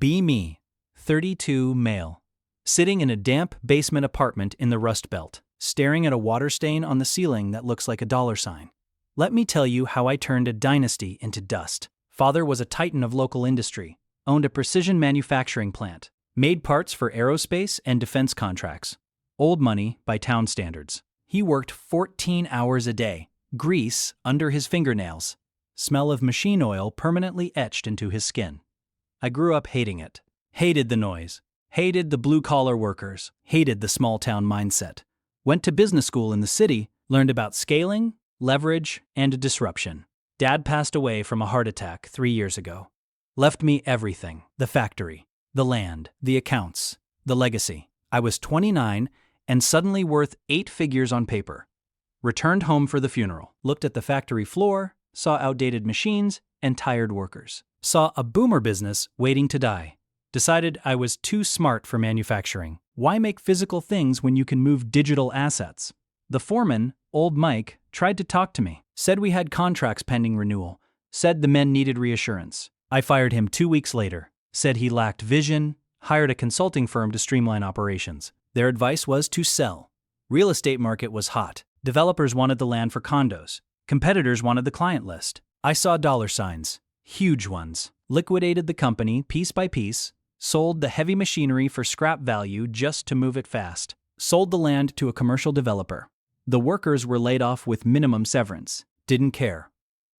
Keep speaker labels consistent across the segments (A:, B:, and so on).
A: Be me, 32 male. Sitting in a damp basement apartment in the Rust Belt, staring at a water stain on the ceiling that looks like a dollar sign. Let me tell you how I turned a dynasty into dust. Father was a titan of local industry, owned a precision manufacturing plant, made parts for aerospace and defense contracts. Old money by town standards. He worked 14 hours a day, grease under his fingernails, smell of machine oil permanently etched into his skin. I grew up hating it. Hated the noise. Hated the blue-collar workers. Hated the small-town mindset. Went to business school in the city, learned about scaling, leverage, and disruption. Dad passed away from a heart attack 3 years ago. Left me everything. The factory, the land, the accounts, the legacy. I was 29 and suddenly worth 8 figures on paper. Returned home for the funeral. Looked at the factory floor, saw outdated machines and tired workers. Saw a boomer business waiting to die. Decided I was too smart for manufacturing. Why make physical things when you can move digital assets? The foreman, old Mike, tried to talk to me. Said we had contracts pending renewal. Said the men needed reassurance. I fired him 2 weeks later. Said he lacked vision. Hired a consulting firm to streamline operations. Their advice was to sell. Real estate market was hot. Developers wanted the land for condos. Competitors wanted the client list. I saw dollar signs. Huge ones. Liquidated the company piece by piece. Sold the heavy machinery for scrap value just to move it fast. Sold the land to a commercial developer. The workers were laid off with minimum severance. Didn't care.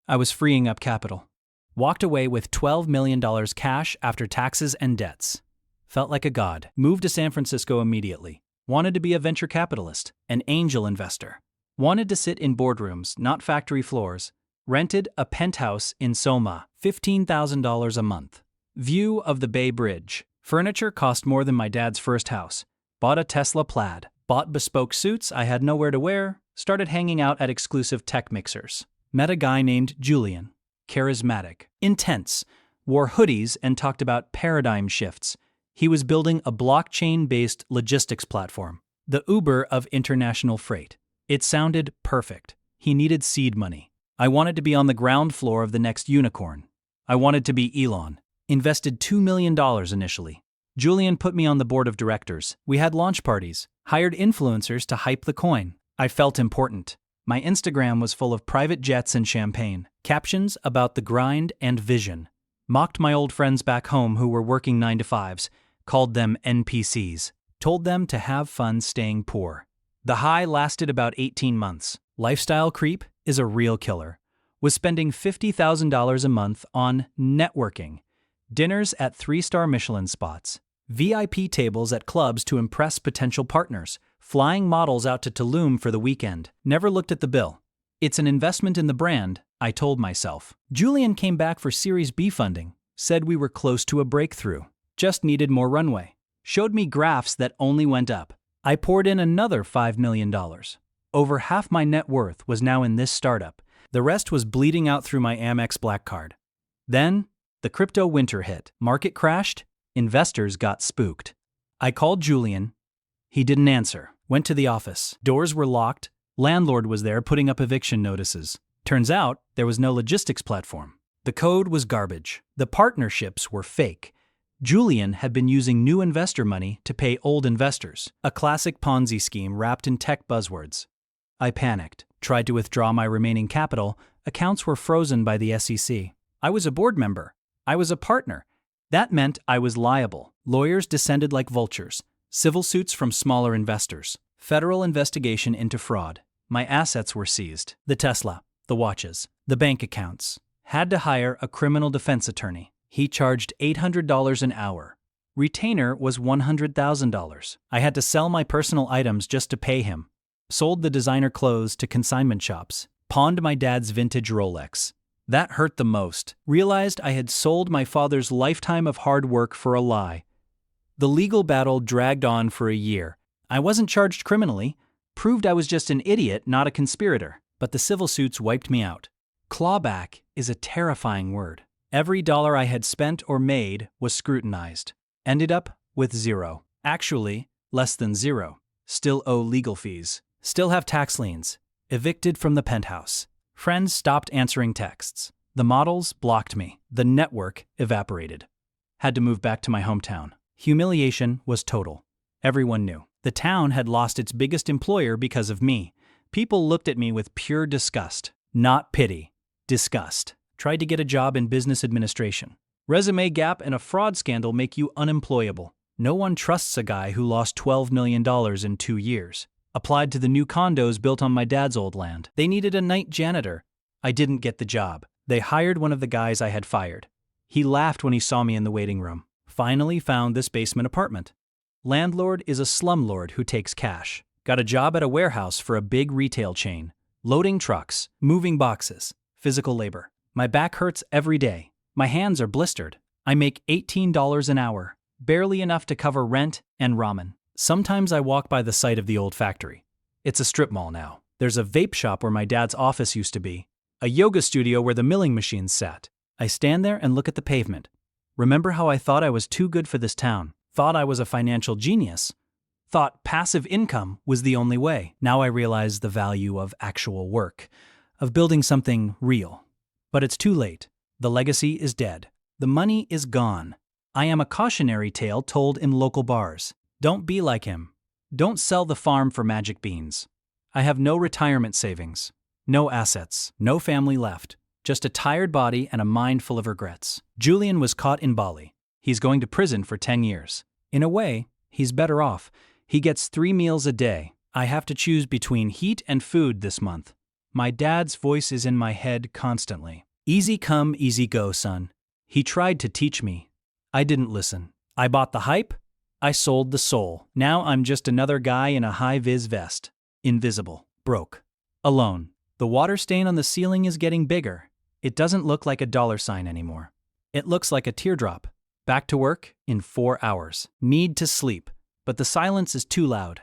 A: I was freeing up capital. Walked away with $12 million cash after taxes and debts. Felt like a god. Moved to San Francisco immediately. Wanted to be a venture capitalist, an angel investor. Wanted to sit in boardrooms, not factory floors. Rented a penthouse in Soma, $15,000 a month. View of the Bay Bridge. Furniture cost more than my dad's first house. Bought a Tesla Plaid. Bought bespoke suits I had nowhere to wear. Started hanging out at exclusive tech mixers. Met a guy named Julian. Charismatic. Intense. Wore hoodies and talked about paradigm shifts. He was building a blockchain-based logistics platform. The Uber of international freight. It sounded perfect. He needed seed money. I wanted to be on the ground floor of the next unicorn. I wanted to be Elon. Invested $2 million initially. Julian put me on the board of directors. We had launch parties. Hired influencers to hype the coin. I felt important. My Instagram was full of private jets and champagne. Captions about the grind and vision. Mocked my old friends back home who were working 9-to-5s. Called them NPCs. Told them to have fun staying poor. The high lasted about 18 months. Lifestyle creep is a real killer. Was spending $50,000 a month on networking. Dinners at 3-star Michelin spots. VIP tables at clubs to impress potential partners. Flying models out to Tulum for the weekend. Never looked at the bill. It's an investment in the brand, I told myself. Julian came back for Series B funding. Said we were close to a breakthrough. Just needed more runway. Showed me graphs that only went up. I poured in another $5 million. Over half my net worth was now in this startup. The rest was bleeding out through my Amex Black Card. Then, the crypto winter hit. Market crashed. Investors got spooked. I called Julian. He didn't answer. Went to the office. Doors were locked. Landlord was there putting up eviction notices. Turns out, there was no logistics platform. The code was garbage. The partnerships were fake. Julian had been using new investor money to pay old investors. A classic Ponzi scheme wrapped in tech buzzwords. I panicked. Tried to withdraw my remaining capital. Accounts were frozen by the SEC. I was a board member. I was a partner. That meant I was liable. Lawyers descended like vultures. Civil suits from smaller investors. Federal investigation into fraud. My assets were seized. The Tesla, the watches, the bank accounts. Had to hire a criminal defense attorney. He charged $800 an hour. Retainer was $100,000. I had to sell my personal items just to pay him. Sold the designer clothes to consignment shops. Pawned my dad's vintage Rolex. That hurt the most. Realized I had sold my father's lifetime of hard work for a lie. The legal battle dragged on for a year. I wasn't charged criminally. Proved I was just an idiot, not a conspirator. But the civil suits wiped me out. Clawback is a terrifying word. Every dollar I had spent or made was scrutinized. Ended up with zero. Actually, less than zero. Still owe legal fees. Still have tax liens. Evicted from the penthouse. Friends stopped answering texts. The models blocked me. The network evaporated. Had to move back to my hometown. Humiliation was total. Everyone knew. The town had lost its biggest employer because of me. People looked at me with pure disgust. Not pity. Disgust. Tried to get a job in business administration. Resume gap and a fraud scandal make you unemployable. No one trusts a guy who lost $12 million in 2 years. Applied to the new condos built on my dad's old land. They needed a night janitor. I didn't get the job. They hired one of the guys I had fired. He laughed when he saw me in the waiting room. Finally found this basement apartment. Landlord is a slumlord who takes cash. Got a job at a warehouse for a big retail chain. Loading trucks, moving boxes, physical labor. My back hurts every day. My hands are blistered. I make $18 an hour, barely enough to cover rent and ramen. Sometimes I walk by the site of the old factory. It's a strip mall now. There's a vape shop where my dad's office used to be. A yoga studio where the milling machines sat. I stand there and look at the pavement. Remember how I thought I was too good for this town? Thought I was a financial genius? Thought passive income was the only way. Now I realize the value of actual work, of building something real. But it's too late. The legacy is dead. The money is gone. I am a cautionary tale told in local bars. Don't be like him. Don't sell the farm for magic beans. I have no retirement savings, no assets, no family left, just a tired body and a mind full of regrets. Julian was caught in Bali. He's going to prison for 10 years. In a way, he's better off. He gets 3 meals a day. I have to choose between heat and food this month. My dad's voice is in my head constantly. Easy come, easy go, son. He tried to teach me. I didn't listen. I bought the hype. I sold the soul. Now I'm just another guy in a high-vis vest. Invisible. Broke. Alone. The water stain on the ceiling is getting bigger. It doesn't look like a $sign anymore. It looks like a teardrop. Back to work in 4 hours. Need to sleep, but the silence is too loud.